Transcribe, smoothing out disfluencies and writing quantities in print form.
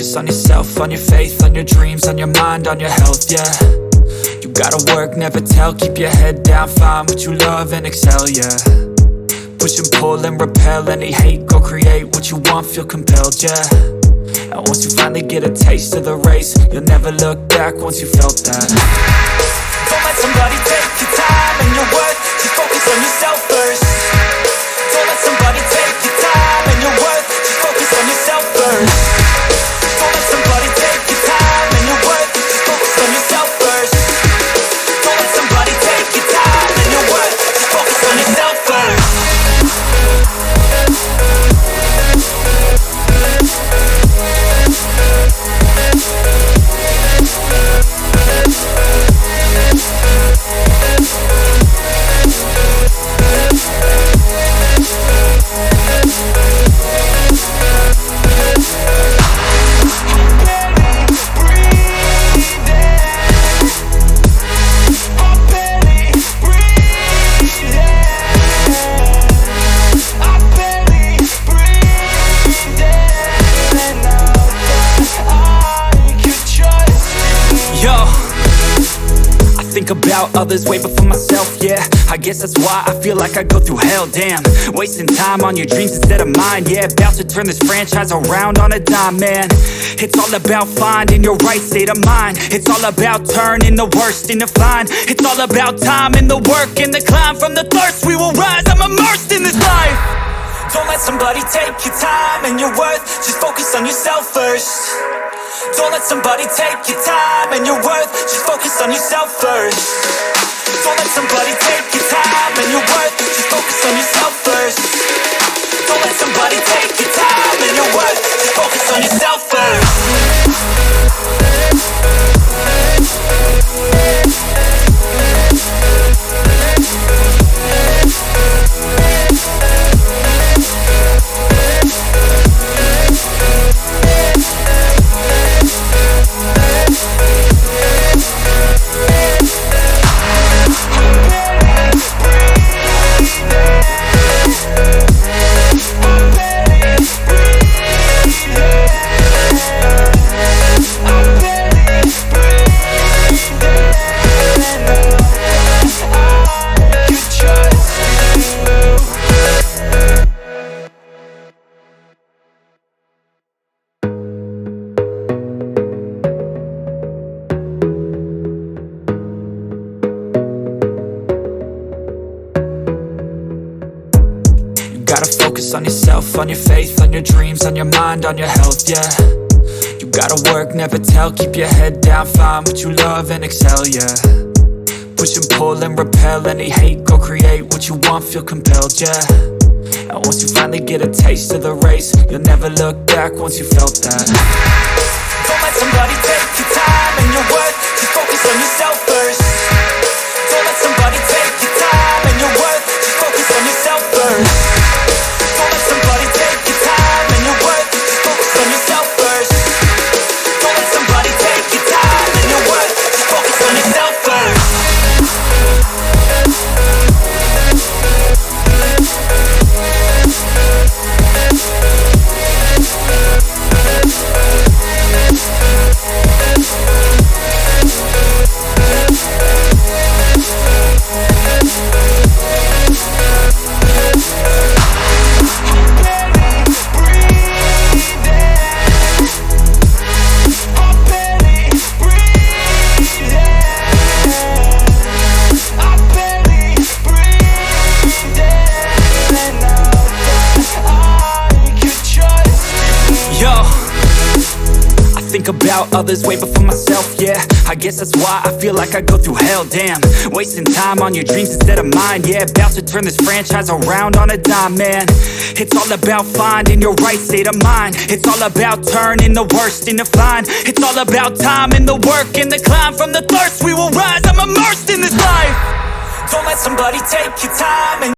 focus on yourself, on your faith, on your dreams, on your mind, on your health, yeah. You gotta work, never tell, keep your head down, find what you love and excel, yeah. Push and pull and repel any hate, go create what you want, feel compelled, yeah. And once you finally get a taste of the race, you'll never look back once you felt that. Don't let somebody take your time and your worth, just focus on yourself first. Don't let somebody take your time and your worth, just focus on yourself first. Don't let somebody take your time and your worth, just focus on yourself first. Don't let somebody take your time and your worth, just focus on yourself first. Think about others way before myself, yeah. I guess that's why I feel like I go through hell, damn. Wasting time on your dreams instead of mine, yeah. About to turn this franchise around on a dime, man. It's all about finding your right state of mind. It's all about turning the worst into fine. It's all about time and the work and the climb. From the thirst we will rise, I'm immersed in this life. Don't let somebody take your time and your worth, just focus on yourself first. Don't let somebody take your time and your worth, just focus on yourself first. Don't let somebody take your time and your worth, just focus on yourself first. Don't let somebody take your time and your worth, just focus on yourself first. Gotta focus on yourself, on your faith, on your dreams, on your mind, on your health, yeah. You gotta work, never tell, keep your head down, find what you love and excel, yeah. Push and pull and repel any hate, go create what you want, feel compelled, yeah. And once you finally get a taste of the race, you'll never look back once you felt that. Don't let somebody take your time and your worth, just focus on yourself first. Don't let somebody take your time and your worth, just focus on yourself first. Don't let somebody take your time and your worth, just focus on yourself first. Don't let somebody take your time and your worth, just focus on yourself first. Think about others way before myself, yeah. I guess that's why I feel like I go through hell, damn. Wasting time on your dreams instead of mine, yeah. About to turn this franchise around on a dime, man. It's all about finding your right state of mind. It's all about turning the worst into fine. It's all about time and the work and the climb. From the thirst we will rise, I'm immersed in this life. Don't let somebody take your time and